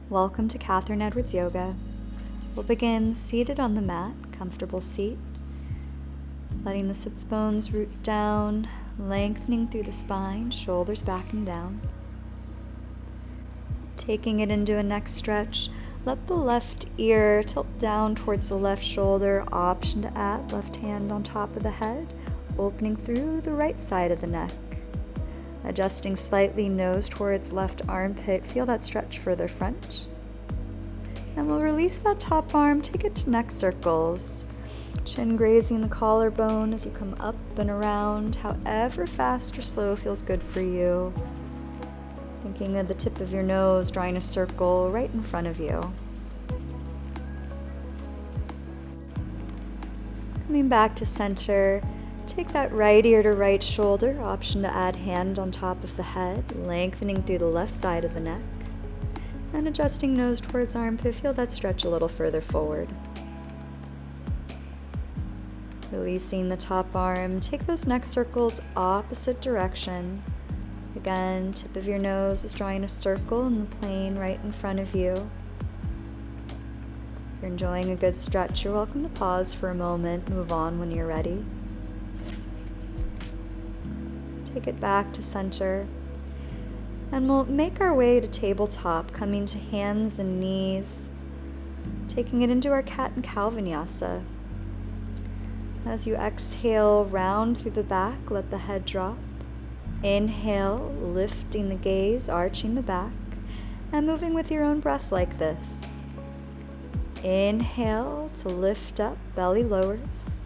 Welcome to Katherine Edwards Yoga. We'll begin seated on the mat, comfortable seat, letting the sits bones root down, lengthening through the spine, shoulders back and down. Taking it into a neck stretch, let the left ear tilt down towards the left shoulder, option to add left hand on top of the head, opening through the right side of the neck. Adjusting slightly, nose towards left armpit, feel that stretch further front. And we'll release that top arm, take it to neck circles. Chin grazing the collarbone as you come up and around, however fast or slow feels good for you. Thinking of the tip of your nose, drawing a circle right in front of you. Coming back to center, take that right ear to right shoulder, option to add hand on top of the head, lengthening through the left side of the neck. And adjusting nose towards armpit, feel that stretch a little further forward. Releasing the top arm, take those neck circles opposite direction. Again, tip of your nose is drawing a circle in the plane right in front of you. If you're enjoying a good stretch, you're welcome to pause for a moment, move on when you're ready. Take it back to center. And we'll make our way to tabletop, coming to hands and knees, taking it into our cat and cow vinyasa. As you exhale, round through the back, let the head drop. Inhale, lifting the gaze, arching the back, and moving with your own breath like this. Inhale to lift up, belly lowers.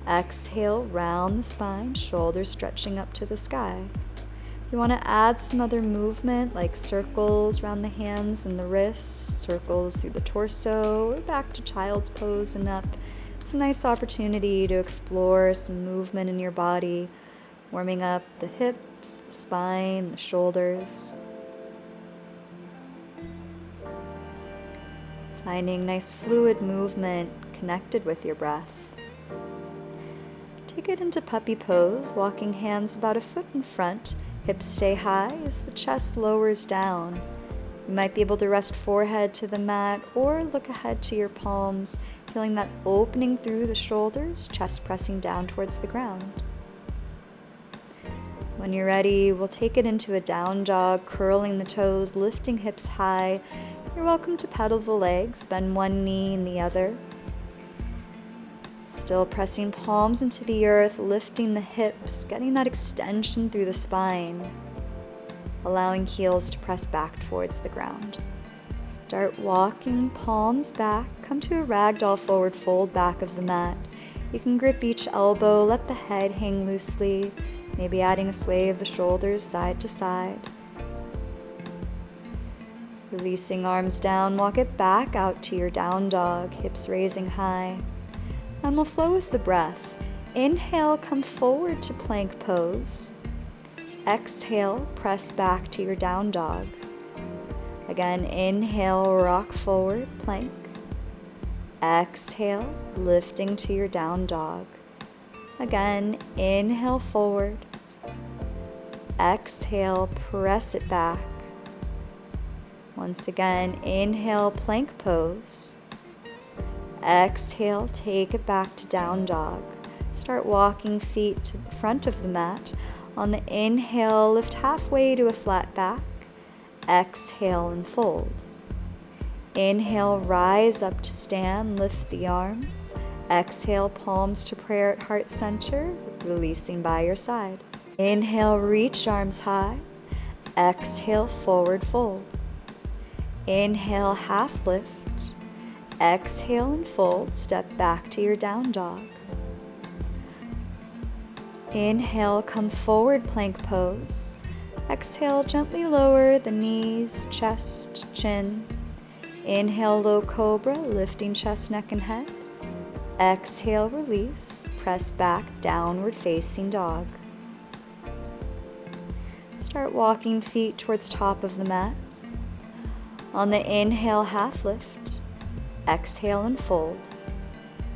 Exhale, round the spine, shoulders stretching up to the sky. If you want to add some other movement, like circles around the hands and the wrists, circles through the torso, or back to child's pose and up, it's a nice opportunity to explore some movement in your body, warming up the hips, the spine, the shoulders. Finding nice fluid movement connected with your breath. Take it into puppy pose, walking hands about a foot in front, hips stay high as the chest lowers down. You might be able to rest forehead to the mat or look ahead to your palms, feeling that opening through the shoulders, chest pressing down towards the ground. When you're ready, we'll take it into a down dog, curling the toes, lifting hips high. You're welcome to pedal the legs, bend one knee and the other. Still pressing palms into the earth, lifting the hips, getting that extension through the spine, allowing heels to press back towards the ground. Start walking, palms back, come to a ragdoll forward fold back of the mat. You can grip each elbow, let the head hang loosely, maybe adding a sway of the shoulders side to side. Releasing arms down, walk it back out to your down dog, hips raising high. And we'll flow with the breath. Inhale, come forward to plank pose. Exhale, press back to your down dog. Again, inhale, rock forward, plank. Exhale, lifting to your down dog. Again, inhale forward. Exhale, press it back. Once again, inhale, plank pose. Exhale, take it back to down dog. Start walking feet to the front of the mat. On the inhale, lift halfway to a flat back. Exhale and fold. Inhale, rise up to stand, lift the arms. Exhale, palms to prayer at heart center, releasing by your side. Inhale, reach arms high. Exhale, forward fold. Inhale, half lift. Exhale and fold, step back to your down dog. Inhale, come forward, plank pose. Exhale, gently lower the knees, chest, chin. Inhale, low cobra, lifting chest, neck, and head. Exhale, release, press back, downward facing dog. Start walking feet towards top of the mat. On the inhale, half lift. Exhale and fold.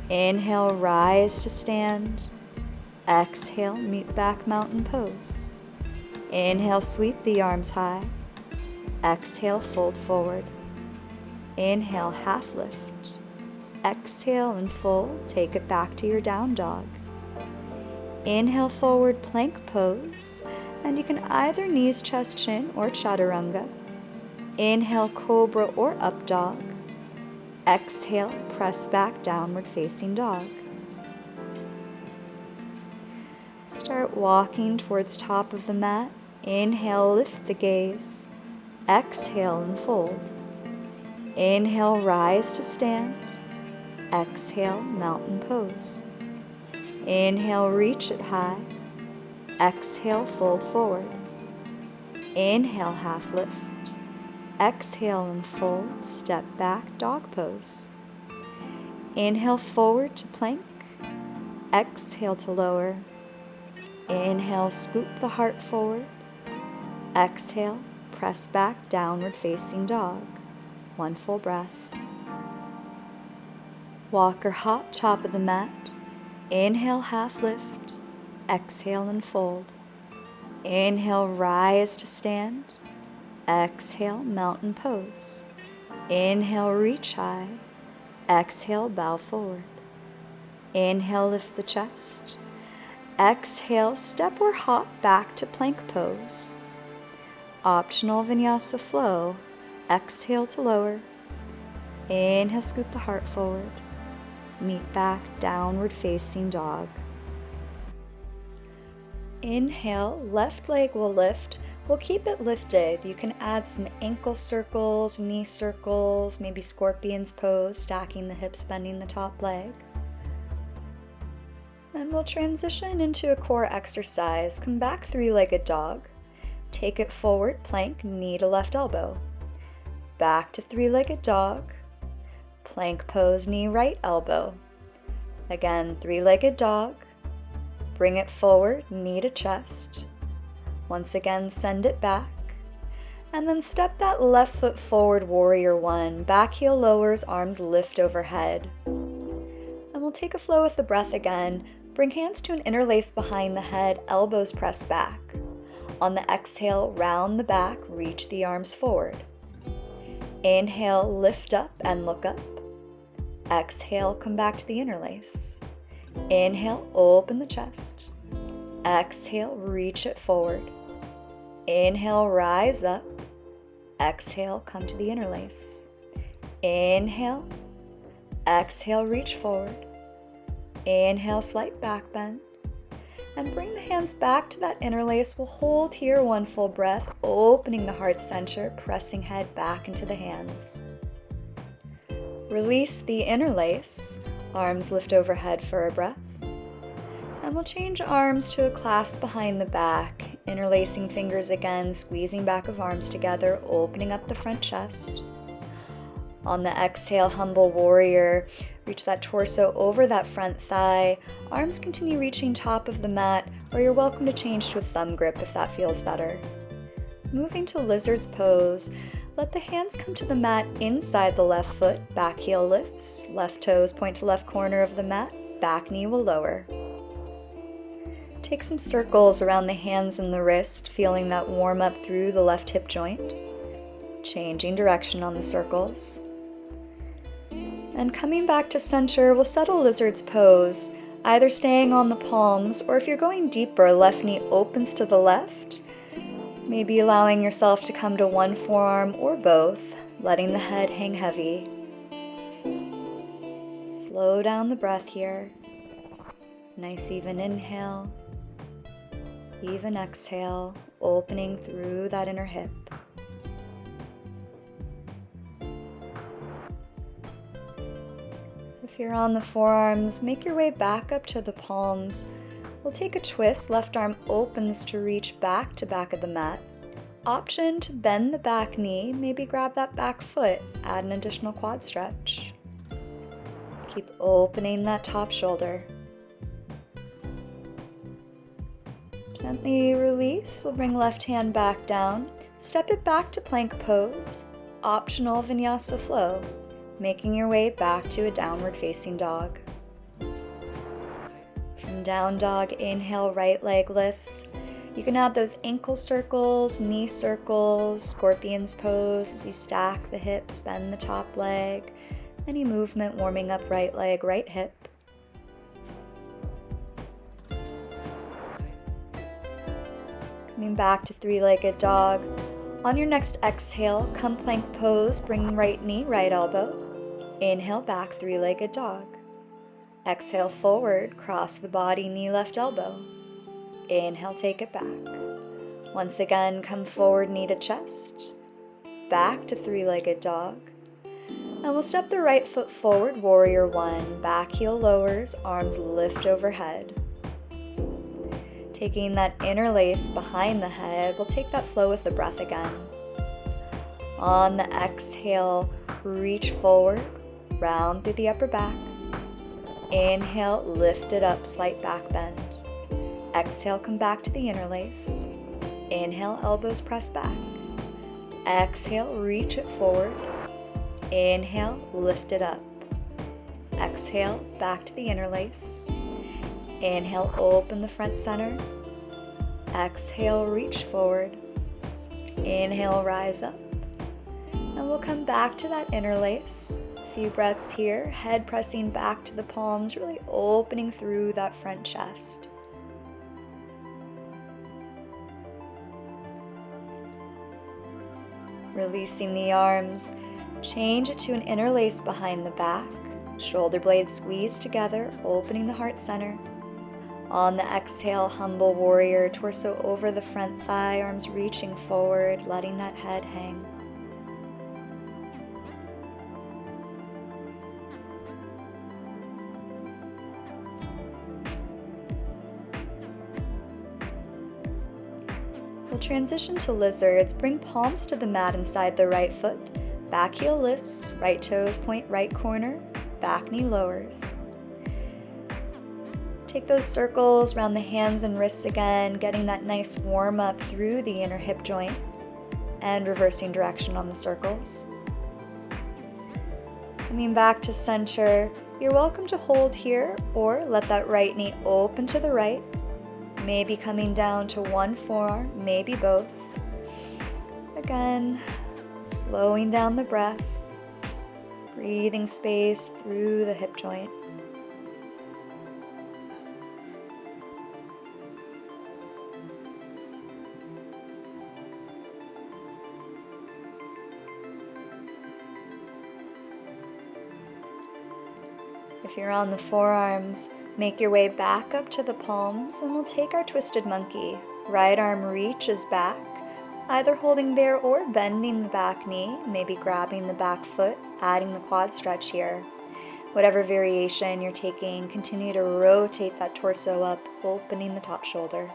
Inhale, rise to stand. Exhale, meet back mountain pose. Inhale, sweep the arms high. Exhale, fold forward. Inhale, half lift. Exhale and fold. Take it back to your down dog. Inhale, forward plank pose. And you can either knees, chest, chin, or chaturanga. Inhale, cobra or up dog. Exhale, press back, downward facing dog. Start walking towards top of the mat. Inhale, lift the gaze. Exhale and fold. Inhale, rise to stand. Exhale, mountain pose. Inhale, reach it high. Exhale, fold forward. Inhale, half lift. Exhale and fold, step back, dog pose. Inhale, forward to plank. Exhale to lower. Inhale, scoop the heart forward. Exhale, press back, downward facing dog. One full breath. Walk or hop, top of the mat. Inhale, half lift. Exhale and fold. Inhale, rise to stand. Exhale, mountain pose. Inhale, reach high. Exhale, bow forward. Inhale, lift the chest. Exhale, step or hop back to plank pose. Optional vinyasa flow. Exhale to lower. Inhale, scoop the heart forward. Meet back, downward facing dog. Inhale, left leg will lift. We'll keep it lifted. You can add some ankle circles, knee circles, maybe scorpion's pose, stacking the hips, bending the top leg. And we'll transition into a core exercise. Come back, three-legged dog. Take it forward, plank, knee to left elbow. Back to three-legged dog. Plank pose, knee right elbow. Again, three-legged dog. Bring it forward, knee to chest. Once again, send it back. And then step that left foot forward, warrior one. Back heel lowers, arms lift overhead. And we'll take a flow with the breath again. Bring hands to an interlace behind the head, elbows press back. On the exhale, round the back, reach the arms forward. Inhale, lift up and look up. Exhale, come back to the interlace. Inhale, open the chest. Exhale, reach it forward. Inhale, rise up. Exhale, come to the interlace. Inhale. Exhale, reach forward. Inhale, slight back bend. And bring the hands back to that interlace. We'll hold here one full breath, opening the heart center, pressing head back into the hands. Release the interlace. Arms lift overhead for a breath. And we'll change arms to a clasp behind the back, interlacing fingers again, squeezing back of arms together, opening up the front chest. On the exhale, humble warrior, reach that torso over that front thigh. Arms continue reaching top of the mat, or you're welcome to change to a thumb grip if that feels better. Moving to lizard's pose, let the hands come to the mat inside the left foot, back heel lifts, left toes point to left corner of the mat, back knee will lower. Take some circles around the hands and the wrist, feeling that warm up through the left hip joint. Changing direction on the circles. And coming back to center, we'll settle lizard's pose, either staying on the palms, or if you're going deeper, left knee opens to the left, maybe allowing yourself to come to one forearm or both, letting the head hang heavy. Slow down the breath here. Nice even inhale, even exhale, opening through that inner hip. If you're on the forearms, make your way back up to the palms. We'll take a twist, left arm opens to reach back to back of the mat. Option to bend the back knee, maybe grab that back foot, add an additional quad stretch. Keep opening that top shoulder. Gently release, we'll bring left hand back down, step it back to plank pose, optional vinyasa flow, making your way back to a downward facing dog. From down dog, inhale, right leg lifts. You can add those ankle circles, knee circles, scorpion's pose as you stack the hips, bend the top leg. Any movement warming up right leg, right hip. Coming back to three-legged dog. On your next exhale, come plank pose, bring right knee, right elbow. Inhale back, three-legged dog. Exhale forward, cross the body, knee, left elbow. Inhale, take it back. Once again, come forward, knee to chest. Back to three-legged dog. And we'll step the right foot forward, warrior one. Back heel lowers, arms lift overhead. Taking that interlace behind the head, we'll take that flow with the breath again. On the exhale, reach forward, round through the upper back. Inhale, lift it up, slight back bend. Exhale, come back to the interlace. Inhale, elbows press back. Exhale, reach it forward. Inhale, lift it up. Exhale, back to the interlace. Inhale, open the front center. Exhale, reach forward. Inhale, rise up. And we'll come back to that interlace. A few breaths here, head pressing back to the palms, really opening through that front chest. Releasing the arms, change it to an interlace behind the back. Shoulder blades squeeze together, opening the heart center. On the exhale, humble warrior, torso over the front thigh, arms reaching forward, letting that head hang. We'll transition to lizards. Bring palms to the mat inside the right foot. Back heel lifts, right toes point right corner, back knee lowers. Take those circles around the hands and wrists again, getting that nice warm up through the inner hip joint and reversing direction on the circles. Coming back to center, you're welcome to hold here or let that right knee open to the right, maybe coming down to one forearm, maybe both. Again, slowing down the breath, breathing space through the hip joint. If you're on the forearms, make your way back up to the palms and we'll take our twisted monkey. Right arm reaches back, either holding there or bending the back knee, maybe grabbing the back foot, adding the quad stretch here. Whatever variation you're taking, continue to rotate that torso up, opening the top shoulder.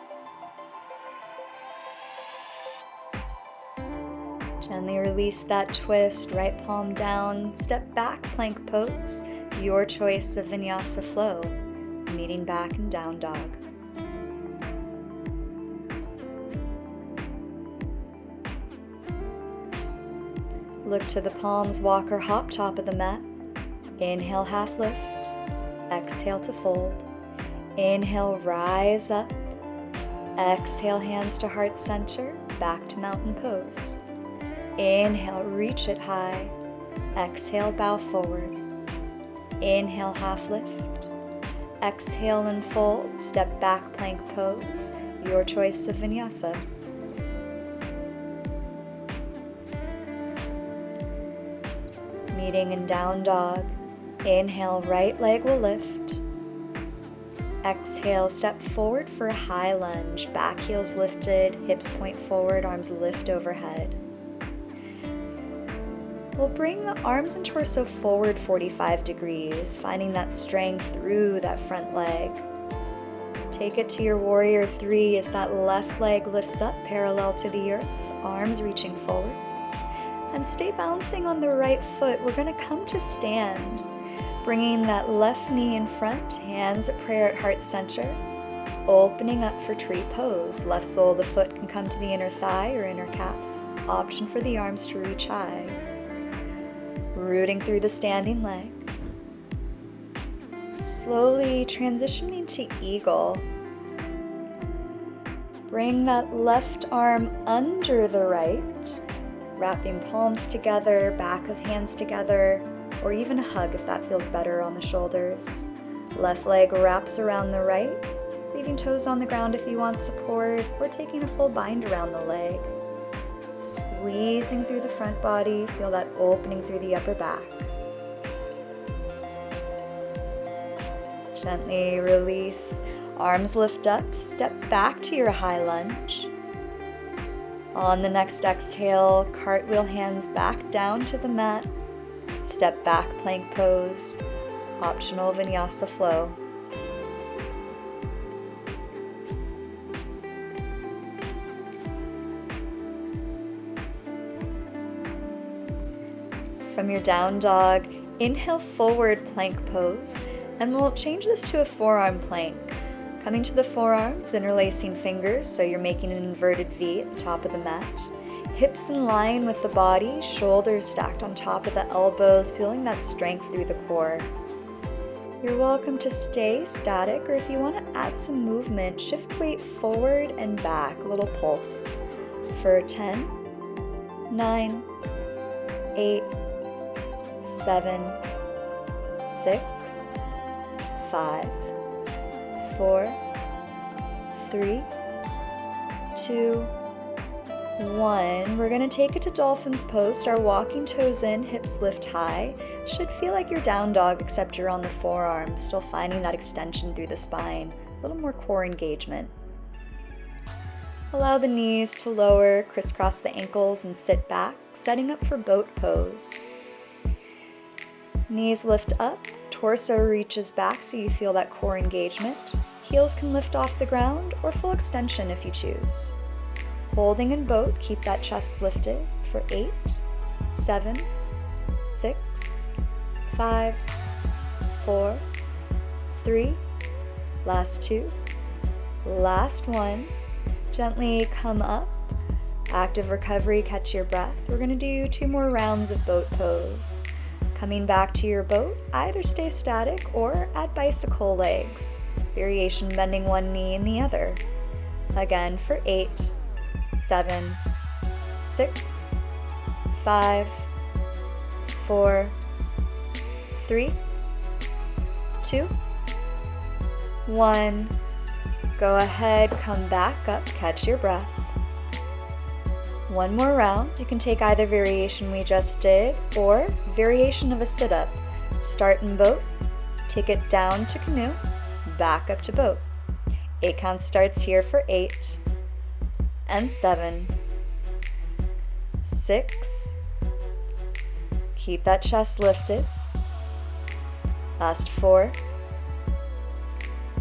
Gently release that twist, right palm down, step back, plank pose. Your choice of vinyasa flow, meeting back in down dog. Look to the palms, walk or hop top of the mat. Inhale, half lift. Exhale to fold. Inhale, rise up. Exhale, hands to heart center, back to mountain pose. Inhale, reach it high. Exhale, bow forward. Inhale, half lift. Exhale and fold, step back, plank pose. Your choice of vinyasa. Meeting in down dog. Inhale, right leg will lift. Exhale, step forward for a high lunge. Back heels lifted, hips point forward, arms lift overhead. We'll bring the arms and torso forward 45 degrees, finding that strength through that front leg. Take it to your warrior three as that left leg lifts up parallel to the earth, arms reaching forward. And stay balancing on the right foot. We're going to come to stand, bringing that left knee in front, hands at prayer at heart center, opening up for tree pose. Left sole of the foot can come to the inner thigh or inner calf. Option for the arms to reach high. Rooting through the standing leg. Slowly transitioning to eagle. Bring that left arm under the right, wrapping palms together, back of hands together, or even a hug if that feels better on the shoulders. Left leg wraps around the right, leaving toes on the ground if you want support, or taking a full bind around the leg. Squeezing through the front body, feel that opening through the upper back. Gently release, arms lift up, step back to your high lunge. On the next exhale, cartwheel hands back down to the mat, step back plank pose, optional vinyasa flow. From your down dog, inhale forward plank pose, and we'll change this to a forearm plank. Coming to the forearms, interlacing fingers so you're making an inverted V at the top of the mat. Hips in line with the body, shoulders stacked on top of the elbows, feeling that strength through the core. You're welcome to stay static, or if you want to add some movement, shift weight forward and back, a little pulse. For 10, 9, 8, 7, 6, 5, 4, 3, 2, 1. We're going to take it to dolphin's pose. Start walking toes in, hips lift high. Should feel like you're down dog, except you're on the forearms, still finding that extension through the spine. A little more core engagement. Allow the knees to lower, crisscross the ankles and sit back, setting up for boat pose. Knees lift up, torso reaches back so you feel that core engagement. Heels can lift off the ground or full extension if you choose. Holding in boat, keep that chest lifted for 8, 7, 6, 5, 4, 3, last 2, last 1. Gently come up, active recovery, catch your breath. We're going to do 2 more rounds of boat pose. Coming back to your boat, either stay static or add bicycle legs. Variation bending one knee and the other. Again for 8, 7, 6, 5, 4, 3, 2, 1. Go ahead, come back up, catch your breath. 1 more round. You can take either variation we just did or variation of a sit-up. Start in boat, take it down to canoe, back up to boat. 8 count starts here for 8 and 7, 6. Keep that chest lifted. Last 4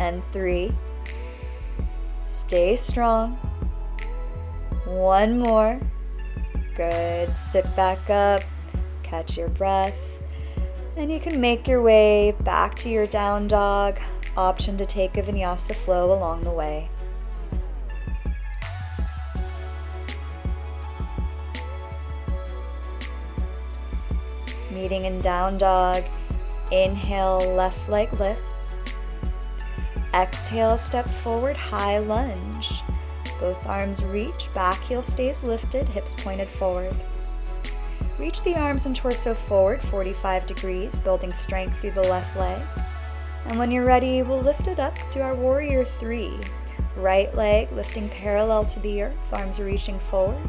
and 3. Stay strong. 1 more. Good. Sit back up. Catch your breath. And you can make your way back to your down dog. Option to take a vinyasa flow along the way. Meeting in down dog. Inhale, left leg lifts. Exhale, step forward, high lunge. Both arms reach, back heel stays lifted, hips pointed forward. Reach the arms and torso forward 45 degrees, building strength through the left leg. And when you're ready, we'll lift it up through our warrior 3. Right leg lifting parallel to the earth, arms reaching forward.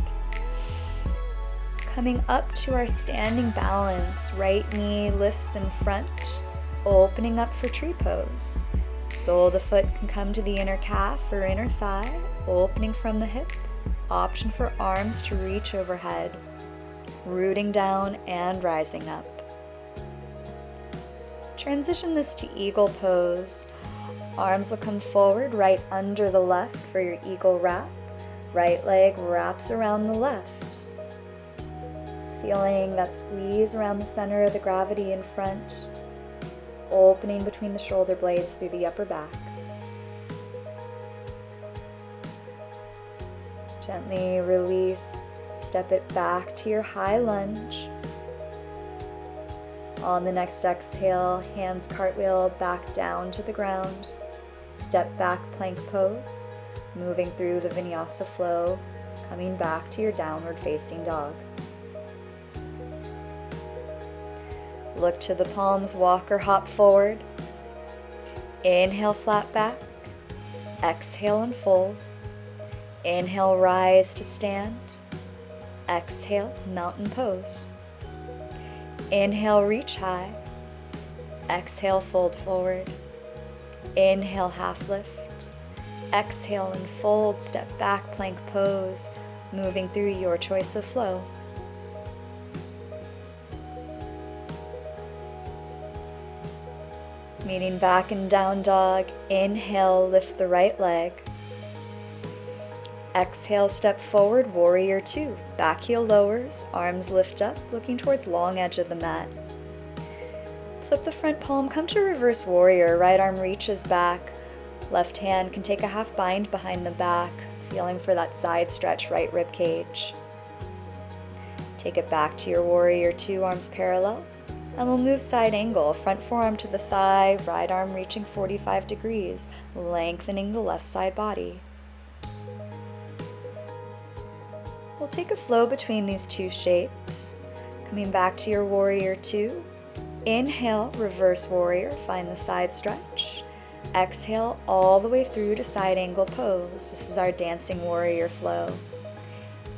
Coming up to our standing balance, right knee lifts in front, opening up for tree pose. Sole of the foot can come to the inner calf or inner thigh, opening from the hip. Option for arms to reach overhead, rooting down and rising up. Transition this to eagle pose. Arms will come forward, right under the left for your eagle wrap. Right leg wraps around the left. Feeling that squeeze around the center of the gravity in front, opening between the shoulder blades through the upper back. Gently release, step it back to your high lunge. On the next exhale, hands cartwheel back down to the ground. Step back plank pose. moving through the vinyasa flow, coming back to your downward facing dog. Look to the palms, walk or hop forward. Inhale, flat back. Exhale and fold. Inhale, rise to stand. Exhale, mountain pose. Inhale, reach high. Exhale, fold forward. Inhale, half lift. Exhale and fold, step back, plank pose, moving through your choice of flow. Meeting back in down dog, inhale, lift the right leg. Exhale, step forward, warrior two. Back heel lowers, arms lift up, looking towards long edge of the mat. Flip the front palm, come to reverse warrior. Right arm reaches back. Left hand can take a half bind behind the back, feeling for that side stretch, right rib cage. Take it back to your warrior two, arms parallel. And we'll move side angle, front forearm to the thigh, right arm reaching 45 degrees, lengthening the left side body. We'll take a flow between these two shapes. Coming back to your warrior two. Inhale, reverse warrior, find the side stretch. Exhale all the way through to side angle pose. This is our dancing warrior flow.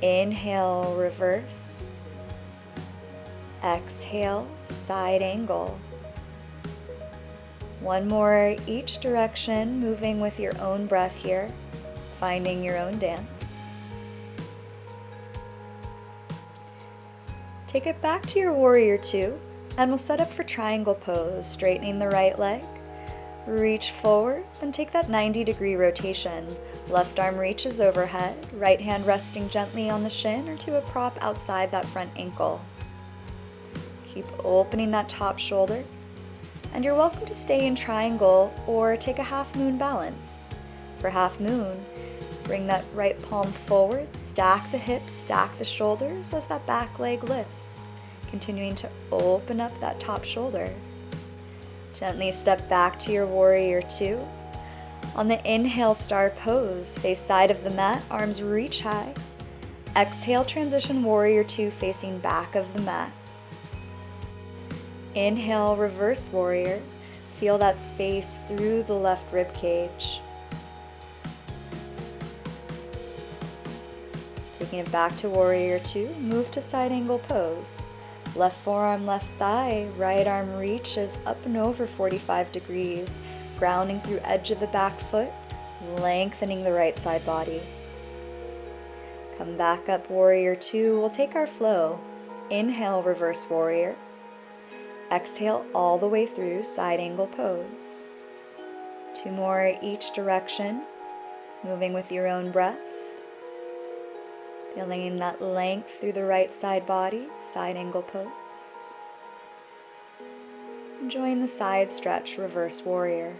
Inhale, reverse. Exhale, side angle. One more each direction, moving with your own breath here, finding your own dance. Take it back to your warrior two, and we'll set up for triangle pose, straightening the right leg. Reach forward, then take that 90-degree rotation. Left arm reaches overhead, right hand resting gently on the shin or to a prop outside that front ankle. Keep opening that top shoulder, and you're welcome to stay in triangle or take a half moon balance. For half moon, bring that right palm forward, stack the hips, stack the shoulders as that back leg lifts, continuing to open up that top shoulder. Gently step back to your warrior two. On the inhale, star pose, face side of the mat, arms reach high. Exhale, transition warrior two, facing back of the mat. Inhale, reverse warrior. Feel that space through the left rib cage. Taking it back to warrior two, move to side angle pose. Left forearm, left thigh, right arm reaches up and over 45 degrees, grounding through edge of the back foot, lengthening the right side body. Come back up, warrior two. We'll take our flow. Inhale, reverse warrior. Exhale all the way through side angle pose. Two more each direction, moving with your own breath. Feeling that length through the right side body, side angle pose. Enjoying the side stretch, reverse warrior.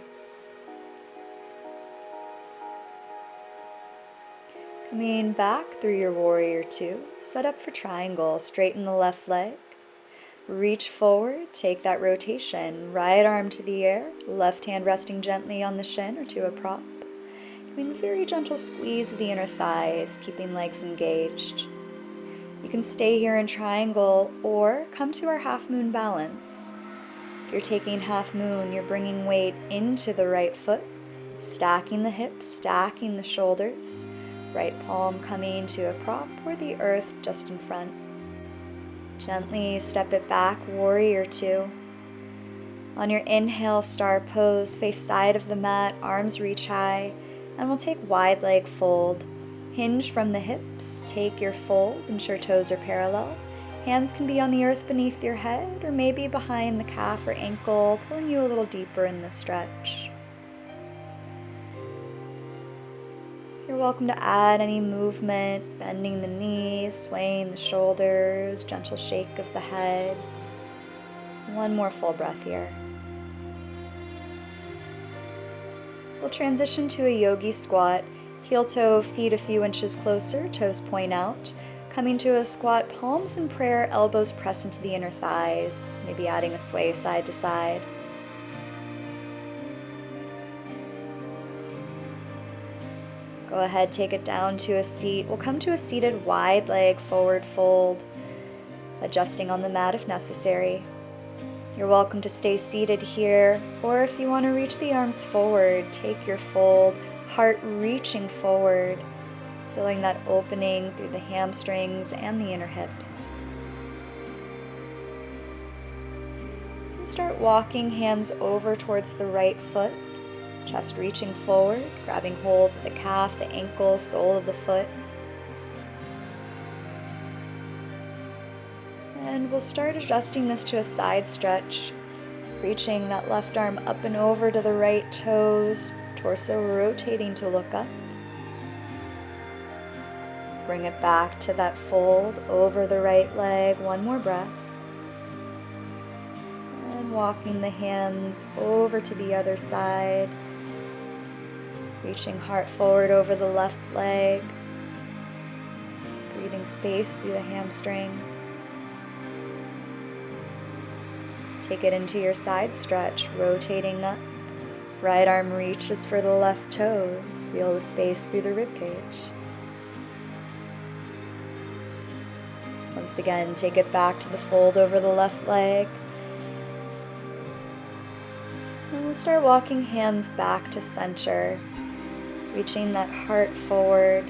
Coming back through your warrior two, set up for triangle, straighten the left leg. Reach forward, take that rotation, right arm to the air, left hand resting gently on the shin or to a prop. Doing a very gentle squeeze of the inner thighs, keeping legs engaged. You can stay here in triangle or come to our half moon balance. If you're taking half moon, you're bringing weight into the right foot, stacking the hips, stacking the shoulders, right palm coming to a prop or the earth just in front. Gently step it back, warrior two. On your inhale, star pose, face side of the mat, arms reach high, and we'll take wide leg fold. Hinge from the hips, take your fold, ensure toes are parallel. Hands can be on the earth beneath your head or maybe behind the calf or ankle, pulling you a little deeper in the stretch. You're welcome to add any movement, bending the knees, swaying the shoulders, gentle shake of the head. One more full breath here. We'll transition to a yogi squat. Heel toe, feet a few inches closer, toes point out. Coming to a squat, palms in prayer, elbows press into the inner thighs, maybe adding a sway side to side. Go ahead, take it down to a seat. We'll come to a seated wide leg forward fold, adjusting on the mat if necessary. You're welcome to stay seated here, or if you want to reach the arms forward, take your fold, heart reaching forward, feeling that opening through the hamstrings and the inner hips. And start walking, hands over towards the right foot, chest reaching forward, grabbing hold of the calf, the ankle, sole of the foot. And we'll start adjusting this to a side stretch, reaching that left arm up and over to the right toes, torso rotating to look up. Bring it back to that fold over the right leg. One more breath. And walking the hands over to the other side. Reaching heart forward over the left leg. Breathing space through the hamstring. Take it into your side stretch, rotating up. Right arm reaches for the left toes. Feel the space through the rib cage. Once again, take it back to the fold over the left leg. And we'll start walking hands back to center, reaching that heart forward.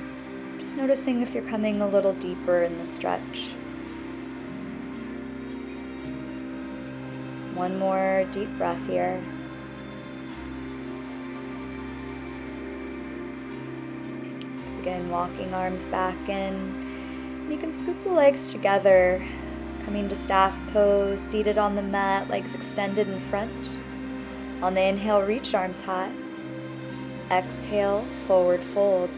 Just noticing if you're coming a little deeper in the stretch. One more deep breath here. Again, walking arms back in. You can scoop the legs together, coming to staff pose, seated on the mat, legs extended in front. On the inhale, reach arms high. Exhale, forward fold.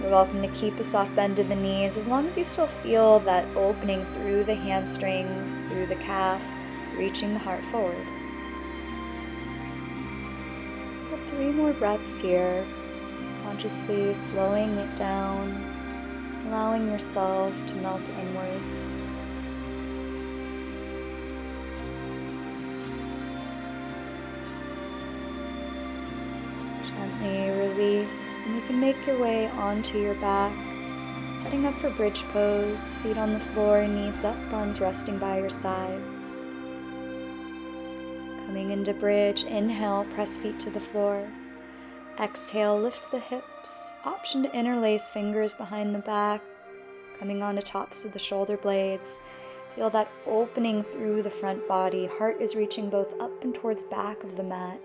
You're welcome to keep a soft bend to the knees as long as you still feel that opening through the hamstrings, through the calf, reaching the heart forward. 3 more breaths here, consciously slowing it down, allowing yourself to melt inwards. Gently release, and you can make your way onto your back, setting up for bridge pose, feet on the floor, knees up, arms resting by your sides. Coming into bridge, inhale, press feet to the floor. Exhale, lift the hips, option to interlace fingers behind the back, coming onto tops of the shoulder blades. Feel that opening through the front body. Heart is reaching both up and towards back of the mat.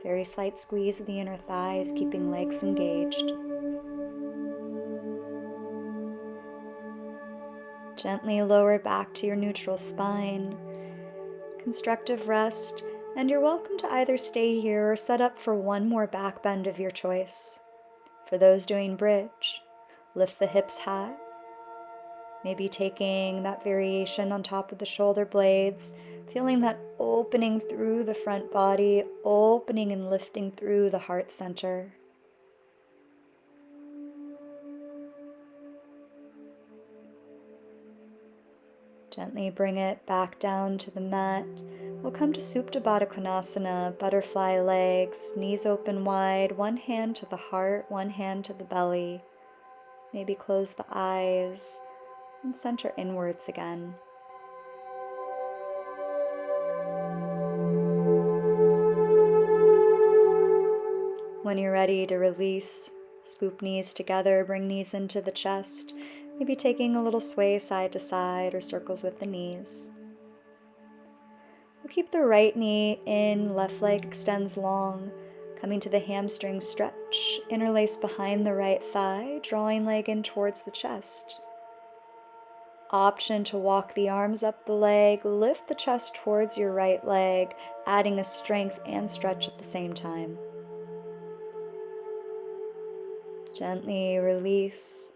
Very slight squeeze of the inner thighs, keeping legs engaged. Gently lower back to your neutral spine. Constructive rest. And you're welcome to either stay here or set up for one more back bend of your choice. For those doing bridge, lift the hips high. Maybe taking that variation on top of the shoulder blades, feeling that opening through the front body, opening and lifting through the heart center. Gently bring it back down to the mat. We'll come to Supta Baddha Konasana, butterfly legs, knees open wide, one hand to the heart, one hand to the belly. Maybe close the eyes and center inwards again. When you're ready to release, scoop knees together, bring knees into the chest, maybe taking a little sway side to side or circles with the knees. We'll keep the right knee in, left leg extends long, coming to the hamstring stretch, interlace behind the right thigh, drawing leg in towards the chest. Option to walk the arms up the leg, lift the chest towards your right leg, adding a strength and stretch at the same time. Gently release.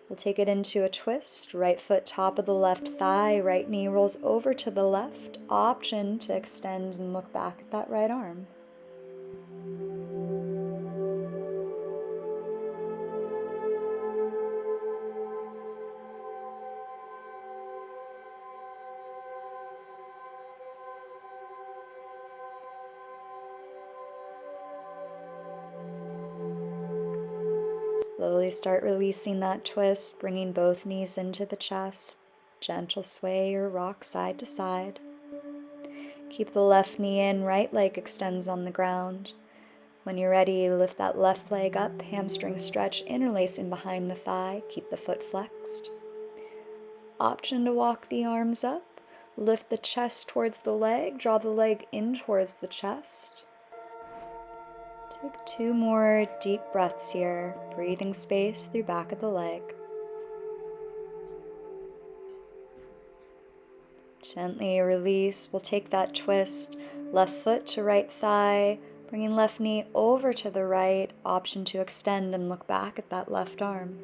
We'll take it into a twist, right foot top of the left thigh, right knee rolls over to the left, option to extend and look back at that right arm. Slowly start releasing that twist, bringing both knees into the chest. Gentle sway or rock side to side. Keep the left knee in, right leg extends on the ground. When you're ready, lift that left leg up, hamstring stretch, interlacing behind the thigh. Keep the foot flexed. Option to walk the arms up. Lift the chest towards the leg, draw the leg in towards the chest. Take 2 more deep breaths here, breathing space through back of the leg. Gently release. We'll take that twist, left foot to right thigh, bringing left knee over to the right, option to extend and look back at that left arm.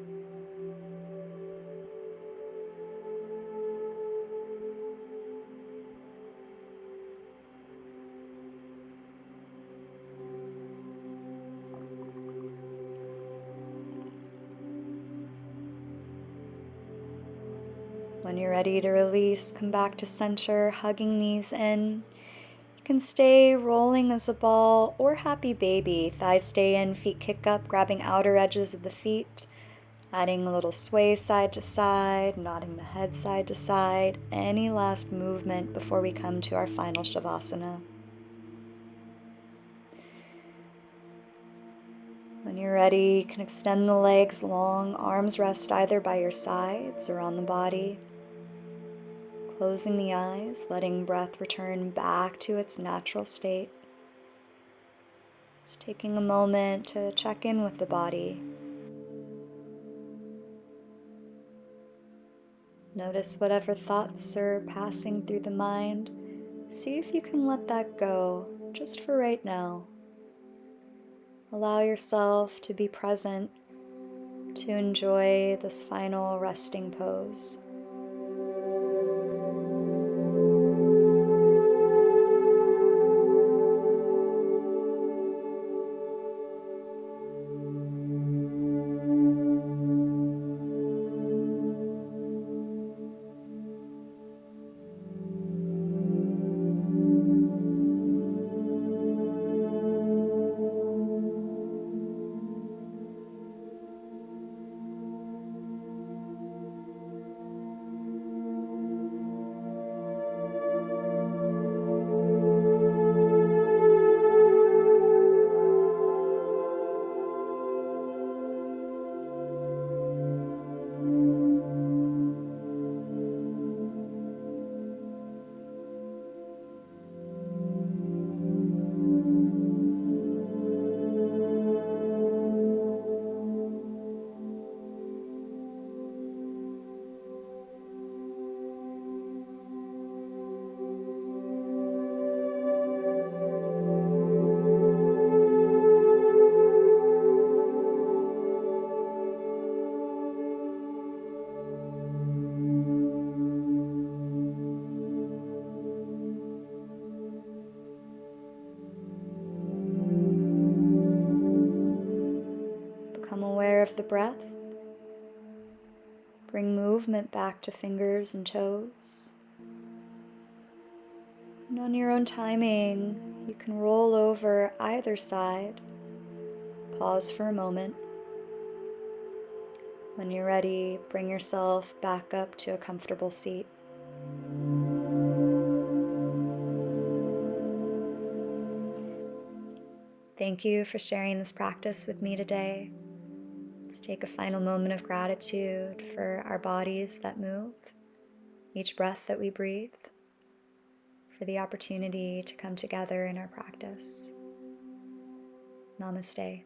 When you're ready to release, come back to center, hugging knees in. You can stay rolling as a ball or happy baby. Thighs stay in, feet kick up, grabbing outer edges of the feet. Adding a little sway side to side, nodding the head side to side. Any last movement before we come to our final shavasana. When you're ready, you can extend the legs long, arms rest either by your sides or on the body. Closing the eyes, letting breath return back to its natural state. Just taking a moment to check in with the body. Notice whatever thoughts are passing through the mind. See if you can let that go, just for right now. Allow yourself to be present, to enjoy this final resting pose. Become aware of the breath. Bring movement back to fingers and toes. And on your own timing, you can roll over either side. Pause for a moment. When you're ready, bring yourself back up to a comfortable seat. Thank you for sharing this practice with me today. Let's take a final moment of gratitude for our bodies that move, each breath that we breathe, for the opportunity to come together in our practice. Namaste.